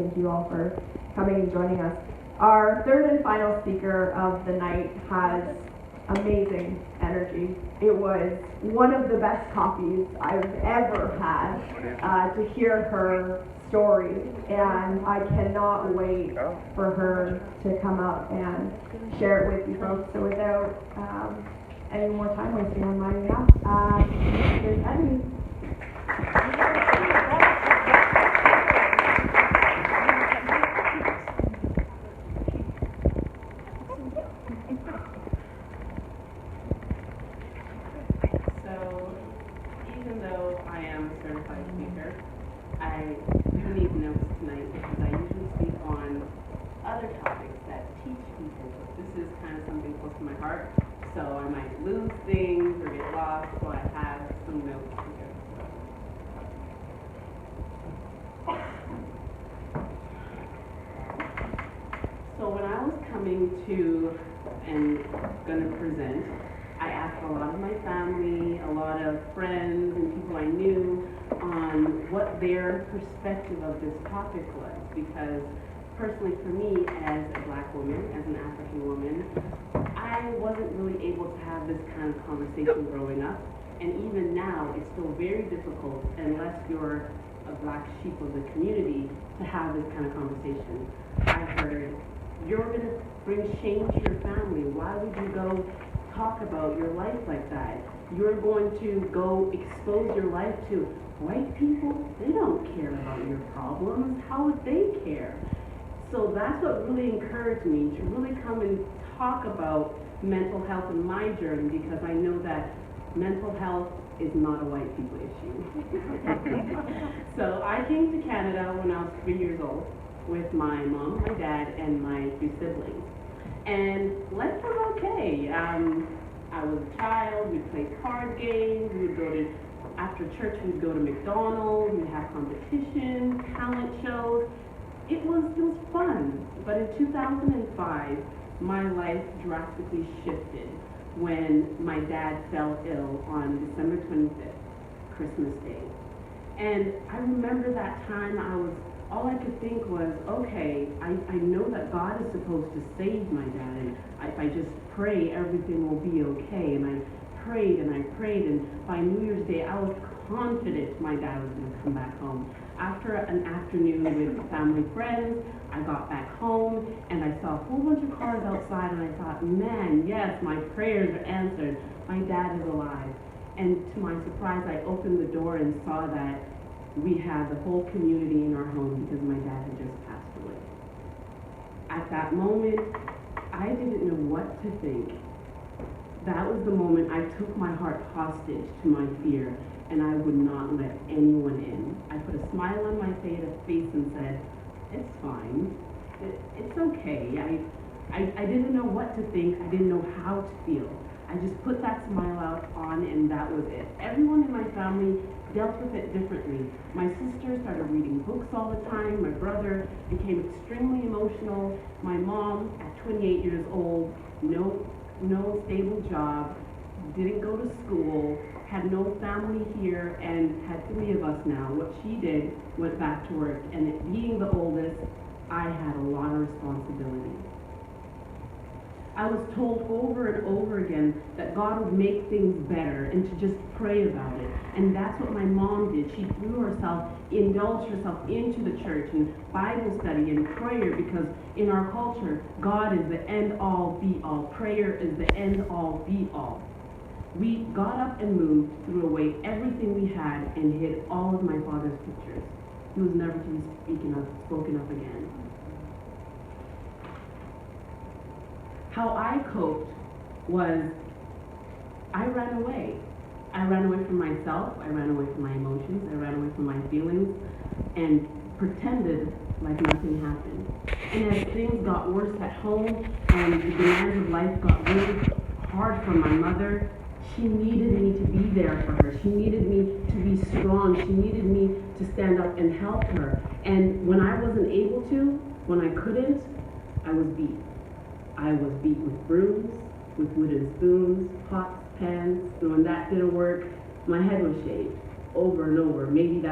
thank you all for coming and joining us. Our third and final speaker of the night has amazing energy. It was one of the best coffees I've ever had to hear her story, and I cannot wait for her to come up and share it with you folks. So without any more time wasting on my behalf, here's Eddie. I do need notes tonight because I usually speak on other topics that teach people. This is kind of something close to my heart, so I might lose things or get lost, so I have some notes here. So when I was coming to and going to present, I asked a lot of my family, a lot of friends and people I knew on what their perspective of this topic was, because personally for me as a Black woman, as an African woman, I wasn't really able to have this kind of conversation growing up, and even now it's still very difficult unless you're a Black sheep of the community to have this kind of conversation. I heard, you're going to bring shame to your family. Why would you go talk about your life like that? You're going to go expose your life to white people. They don't care about your problems. How would they care? So that's what really encouraged me to really come and talk about mental health in my journey, because I know that mental health is not a white people issue. So I came to Canada when I was 3 years old with my mom, my dad, and my 3 siblings. And life was okay. I was a child, we'd play card games, after church we'd go to McDonald's, we'd have competitions, talent shows. It was fun. But in 2005, my life drastically shifted when my dad fell ill on December 25th, Christmas Day. And I remember that time all I could think was, okay, I know that God is supposed to save my dad, and if I just pray, everything will be okay. And I prayed, and by New Year's Day, I was confident my dad was going to come back home. After an afternoon with family friends, I got back home, and I saw a whole bunch of cars outside, and I thought, man, yes, my prayers are answered. My dad is alive. And to my surprise, I opened the door and saw that we had the whole community in our home because my dad had just passed away. At that moment, I didn't know what to think. That was the moment I took my heart hostage to my fear, and I would not let anyone in. I put a smile on my face and said, it's fine, it's okay. I didn't know what to think, I didn't know how to feel. I just put that smile out on, and that was it. Everyone in my family dealt with it differently. My sister started reading books all the time. My brother became extremely emotional. My mom, at 28 years old, no stable job, didn't go to school, had no family here, and had 3 of us now. What she did, went back to work, and being the oldest, I had a lot of responsibility. I was told over and over again that God would make things better and to just pray about it. And that's what my mom did. She indulged herself into the church and Bible study and prayer, because in our culture, God is the end-all, be-all. Prayer is the end-all, be-all. We got up and moved, threw away everything we had, and hid all of my father's pictures. He was never to be spoken of again. How I coped was I ran away. I ran away from myself, I ran away from my emotions, I ran away from my feelings, and pretended like nothing happened. And as things got worse at home and the demands of life got really hard for my mother, she needed me to be there for her. She needed me to be strong. She needed me to stand up and help her. And when I wasn't able to, when I couldn't, I was beat. I was beat with brooms, with wooden spoons, pots, pans, and when that didn't work, my head was shaved over and over. Maybe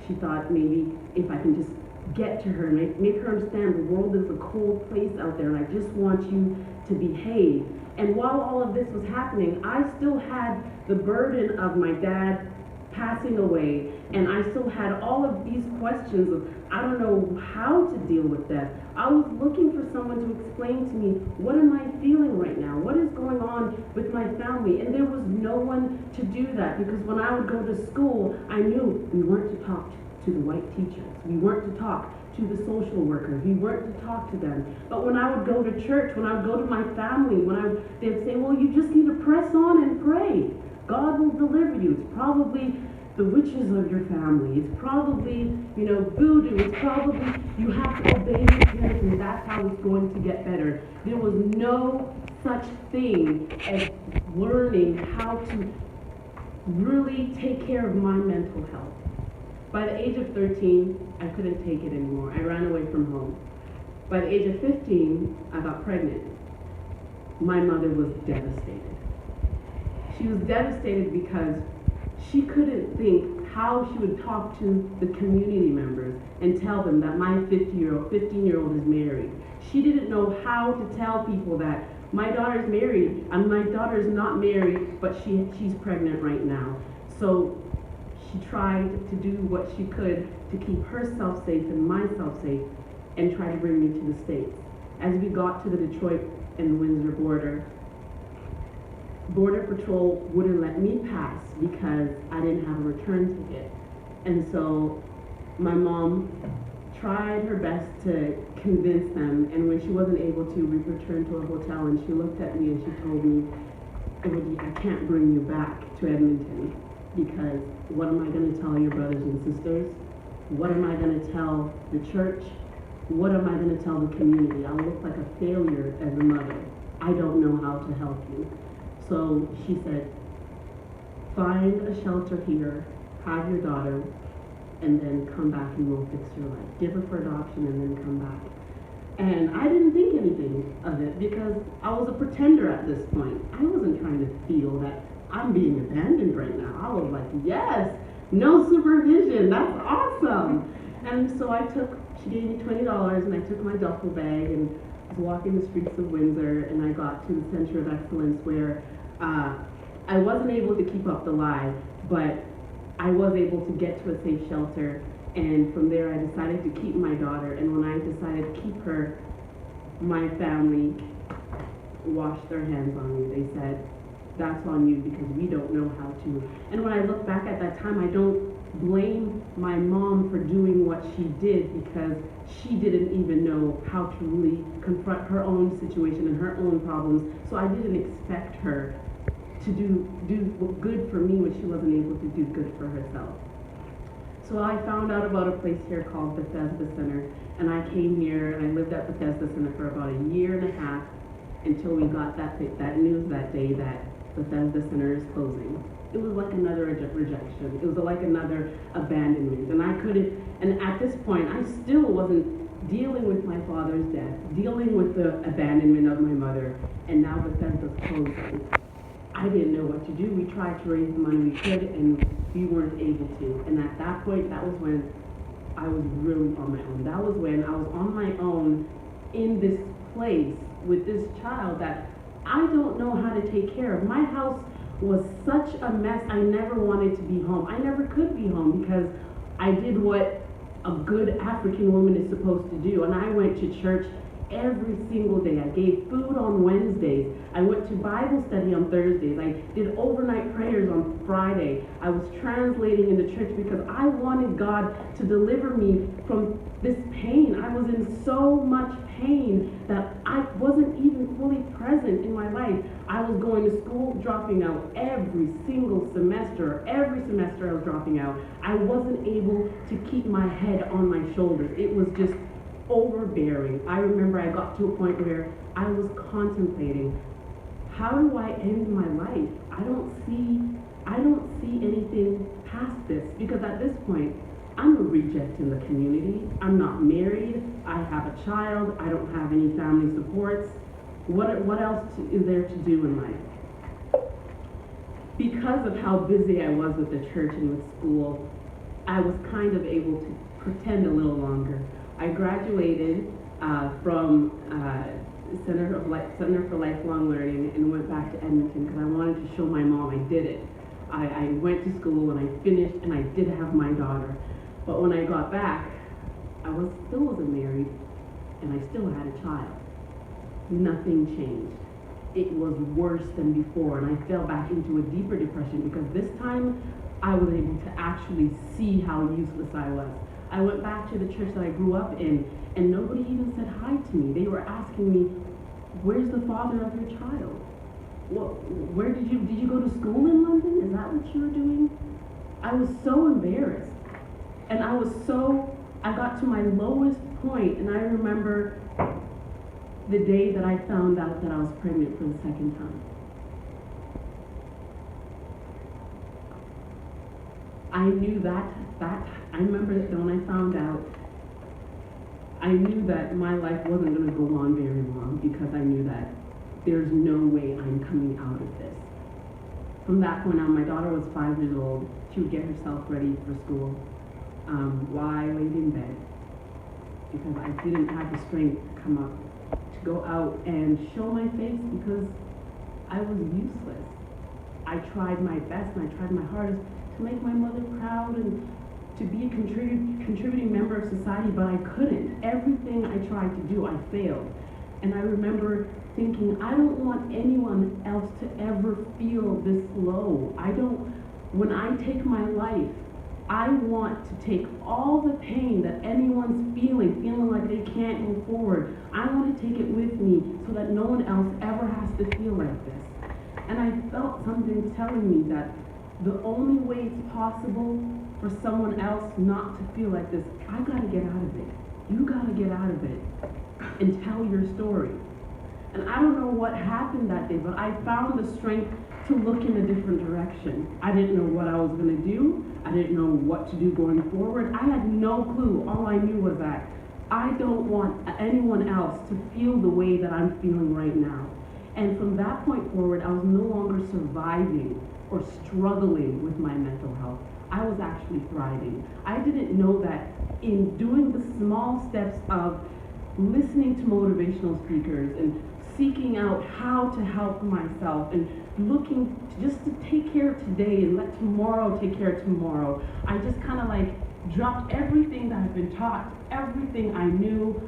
she thought maybe if I can just get to her, make her understand the world is a cold place out there, and I just want you to behave. And while all of this was happening, I still had the burden of my dad passing away, and I still had all of these questions of, I don't know how to deal with death. I was looking for someone to explain to me, what am I feeling right now? What is going on with my family? And there was no one to do that, because when I would go to school, I knew we weren't to talk to the white teachers. We weren't to talk to the social workers. We weren't to talk to them. But when I would go to church, when I would go to my family, they'd say, well, you just need to press on and pray. God will deliver you. It's probably the witches of your family. It's probably, voodoo. It's probably you have to obey your parents, and that's how it's going to get better. There was no such thing as learning how to really take care of my mental health. By the age of 13, I couldn't take it anymore. I ran away from home. By the age of 15, I got pregnant. My mother was devastated. She was devastated because she couldn't think how she would talk to the community members and tell them that my 15-year-old is married. She didn't know how to tell people that my daughter's married and my daughter's not married, but she's pregnant right now. So she tried to do what she could to keep herself safe and myself safe and try to bring me to the States. As we got to the Detroit and Windsor border, Border Patrol wouldn't let me pass because I didn't have a return ticket. And so my mom tried her best to convince them, and when she wasn't able to, we returned to a hotel, and she looked at me and she told me, I can't bring you back to Edmonton, because what am I going to tell your brothers and sisters? What am I going to tell the church? What am I going to tell the community? I'll look like a failure as a mother. I don't know how to help you. So she said, find a shelter here, have your daughter, and then come back and we'll fix your life. Give her for adoption and then come back. And I didn't think anything of it because I was a pretender at this point. I wasn't trying to feel that I'm being abandoned right now. I was like, yes, no supervision, that's awesome. And so she gave me $20 and I took my duffel bag and was walking the streets of Windsor, and I got to the Center of Excellence where I wasn't able to keep up the lie, but I was able to get to a safe shelter, and from there I decided to keep my daughter. And when I decided to keep her, my family washed their hands on me. They said, that's on you because we don't know how to. And when I look back at that time, I don't blame my mom for doing what she did, because she didn't even know how to really confront her own situation and her own problems. So I didn't expect her to do good for me when she wasn't able to do good for herself. So I found out about a place here called Bethesda Center, and I came here and I lived at Bethesda Center for about a year and a half until we got that news that day that Bethesda Center is closing. It was like another rejection. It was like another abandonment. And at this point, I still wasn't dealing with my father's death, dealing with the abandonment of my mother, and now Bethesda's closing. I didn't know what to do. We tried to raise the money we could, and we weren't able to. And at that point, that was when I was really on my own. That was when I was on my own in this place with this child that I don't know how to take care of. My house was such a mess. I never wanted to be home. I never could be home because I did what a good African woman is supposed to do. And I went to church every single day. I gave food on Wednesdays. I went to Bible study on Thursdays. I did overnight prayers on Friday. I was translating in the church because I wanted God to deliver me from this pain. I was in so much pain that I wasn't even fully present in my life. I was going to school, dropping out every single semester. Every semester I was dropping out. I wasn't able to keep my head on my shoulders. It was just overbearing. I remember I got to a point where I was contemplating, how do I end my life? I don't see anything past this, because at this point I'm a reject in the community. I'm not married. I have a child. I don't have any family supports. What else is there to do in life? Because of how busy I was with the church and with school, I was kind of able to pretend a little longer. I graduated from Center for Lifelong Learning and went back to Edmonton because I wanted to show my mom I did it. I went to school and I finished and I did have my daughter. But when I got back, I still wasn't married and I still had a child. Nothing changed. It was worse than before, and I fell back into a deeper depression because this time I was able to actually see how useless I was. I went back to the church that I grew up in, and nobody even said hi to me. They were asking me, "Where's the father of your child? Where did you go to school in London? Is that what you were doing?" I was so embarrassed, and I got to my lowest point, and I remember the day that I found out that I was pregnant for the second time. I knew I remember that when I found out, I knew that my life wasn't going to go on very long because I knew that there's no way I'm coming out of this. From that point on, my daughter was 5 years old. She would get herself ready for school while I laid in bed because I didn't have the strength to come up, to go out and show my face because I was useless. I tried my best and I tried my hardest to make my mother proud and to be a contributing member of society, but I couldn't. Everything I tried to do, I failed. And I remember thinking, I don't want anyone else to ever feel this low. When I take my life, I want to take all the pain that anyone's feeling like they can't move forward. I want to take it with me so that no one else ever has to feel like this. And I felt something telling me that the only way it's possible for someone else not to feel like this, I gotta get out of it. You gotta get out of it and tell your story. And I don't know what happened that day, but I found the strength to look in a different direction. I didn't know what I was gonna do. I didn't know what to do going forward. I had no clue. All I knew was that I don't want anyone else to feel the way that I'm feeling right now. And from that point forward, I was no longer surviving or struggling with my mental health. I was actually thriving. I didn't know that in doing the small steps of listening to motivational speakers and seeking out how to help myself and looking just to take care of today and let tomorrow take care of tomorrow. I just kind of like dropped everything that I've been taught, everything I knew.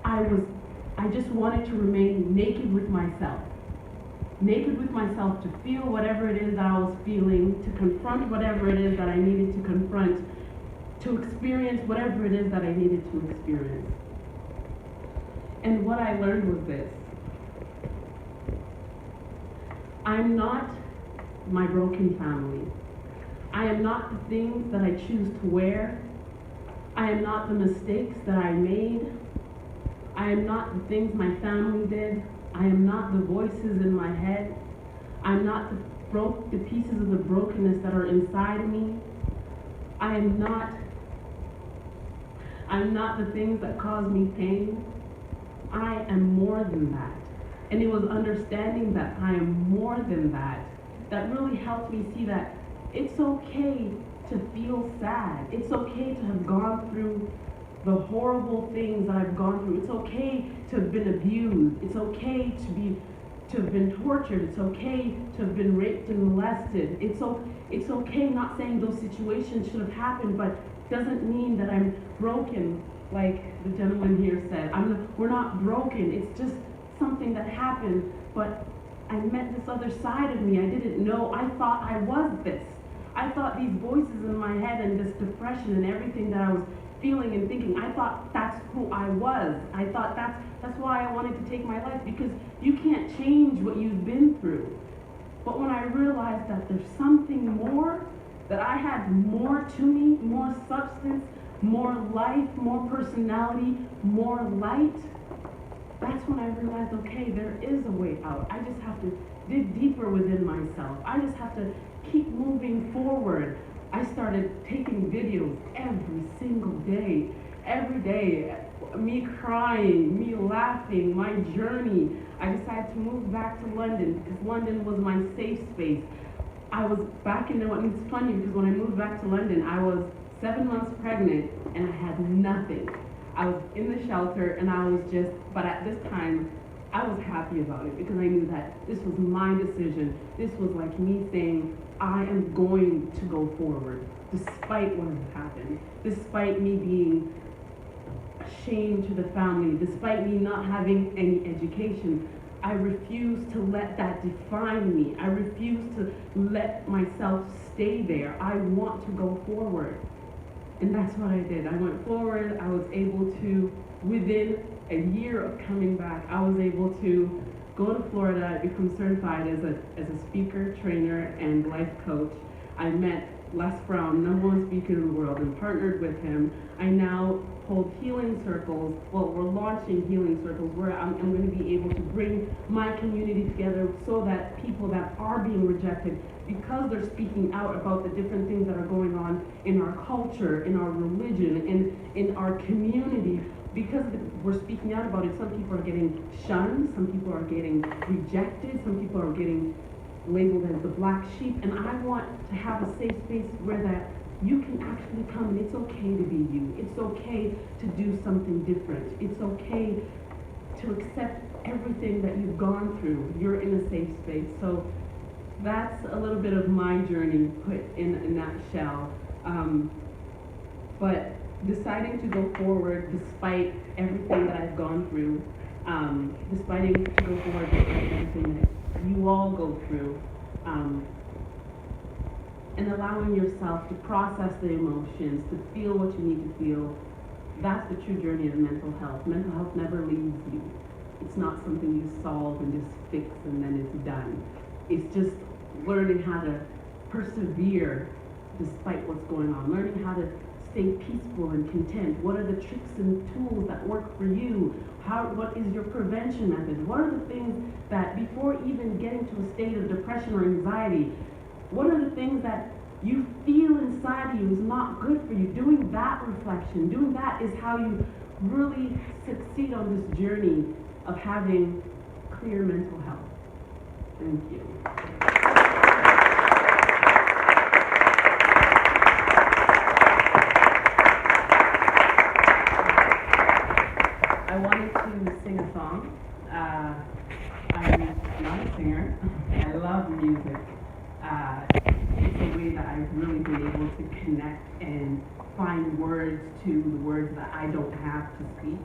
I just wanted to remain naked with myself. Naked with myself to feel whatever it is that I was feeling, to confront whatever it is that I needed to confront, to experience whatever it is that I needed to experience. And what I learned was this. I'm not my broken family. I am not the things that I choose to wear. I am not the mistakes that I made. I am not the things my family did. I am not the voices in my head. I'm not the pieces of the brokenness that are inside of me. I'm not the things that cause me pain. I am more than that. And it was understanding that I am more than that that really helped me see that it's okay to feel sad. It's okay to have gone through the horrible things that I've gone through. It's okay to have been abused. It's okay to have been tortured. It's okay to have been raped and molested. It's okay, not saying those situations should have happened, but doesn't mean that I'm broken, like the gentleman here said. We're not broken. It's just something that happened, but I met this other side of me. I didn't know. I thought I was this. I thought these voices in my head and this depression and everything that I was feeling and thinking, I thought that's who I was. I thought that's why I wanted to take my life, because you can't change what you've been through. But when I realized that there's something more, that I had more to me, more substance, more life, more personality, more light, that's when I realized, okay, there is a way out. I just have to dig deeper within myself. I just have to keep moving forward. I started taking videos every single day, every day, me crying, me laughing, my journey. I decided to move back to London because London was my safe space. I was back in and it's funny because when I moved back to London, I was 7 months pregnant and I had nothing. I was in the shelter, and but at this time, I was happy about it because I knew that this was my decision. This was like me saying, I am going to go forward, despite what has happened, despite me being ashamed to the family, despite me not having any education. I refuse to let that define me. I refuse to let myself stay there. I want to go forward. And that's what I did. I went forward. I was able to, within a year of coming back, I was able to go to Florida, become certified as a speaker, trainer, and life coach. I met Les Brown, #1 speaker in the world, and partnered with him. I now hold healing circles. Well, we're launching healing circles where I'm going to be able to bring my community together so that people that are being rejected, because they're speaking out about the different things that are going on in our culture, in our religion, in our community, because we're speaking out about it, some people are getting shunned, some people are getting rejected, some people are getting labeled as the black sheep, and I want to have a safe space where that you can actually come and it's okay to be you. It's okay to do something different. It's okay to accept everything that you've gone through. You're in a safe space. So that's a little bit of my journey put in a nutshell. But deciding to go forward despite everything that I've gone through, deciding to go forward despite everything that you all go through, and allowing yourself to process the emotions, to feel what you need to feel. That's the true journey of mental health. Mental health never leaves you. It's not something you solve and just fix and then it's done. It's just learning how to persevere despite what's going on, learning how to stay peaceful and content. What are the tricks and tools that work for you? What is your prevention method? What are the things that, before even getting to a state of depression or anxiety, what are the things that you feel inside of you is not good for you? Doing that reflection, doing that is how you really succeed on this journey of having clear mental health. Thank you. I wanted to sing a song. I'm not a singer. I love music. It's a way that I've really been able to connect and find words to the words that I don't have to speak.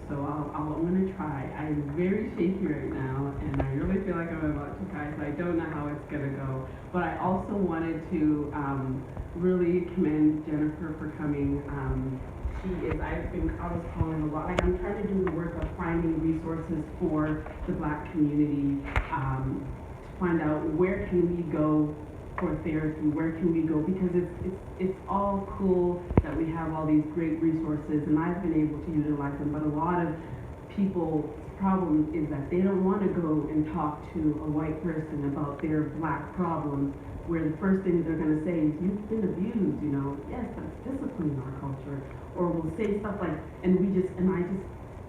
So I'm going to try. I'm very shaky right now, and I really feel like I'm about to cry, so I don't know how it's going to go. But I also wanted to really commend Jennifer for coming. I was calling a lot, like I'm trying to do the work of finding resources for the Black community, to find out where can we go for therapy, where can we go, because it's all cool that we have all these great resources, and I've been able to utilize them, but a lot of people's problem is that they don't want to go and talk to a white person about their Black problems, where the first thing they're going to say is, you've been abused, you know, yes, that's discipline in our culture, or we'll say stuff like, and I just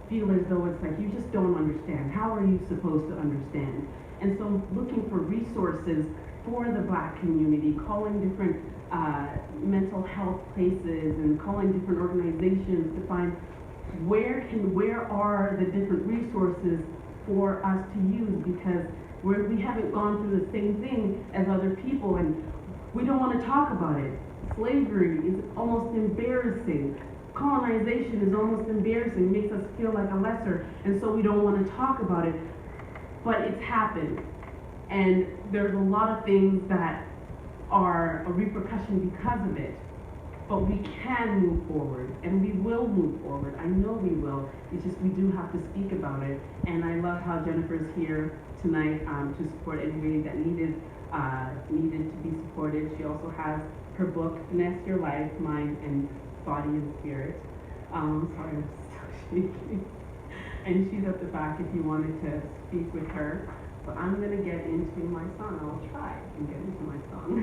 feel as though it's like, you just don't understand. How are you supposed to understand? And so looking for resources for the Black community, calling different mental health places and calling different organizations to find where are the different resources for us to use, because we haven't gone through the same thing as other people and we don't want to talk about it. Slavery is almost embarrassing. Colonization is almost embarrassing, makes us feel like a lesser, and so we don't want to talk about it. But it's happened, and there's a lot of things that are a repercussion because of it. But we can move forward, and we will move forward. I know we will. It's just we do have to speak about it. And I love how Jennifer's here tonight to support anybody that needed to be supported. She also has her book, Finesse Your Life, Mind, and Body and Spirit. Sorry, I'm so shaky. And she's at the back if you wanted to speak with her. But I'm going to get into my song. I'll try and get into my song.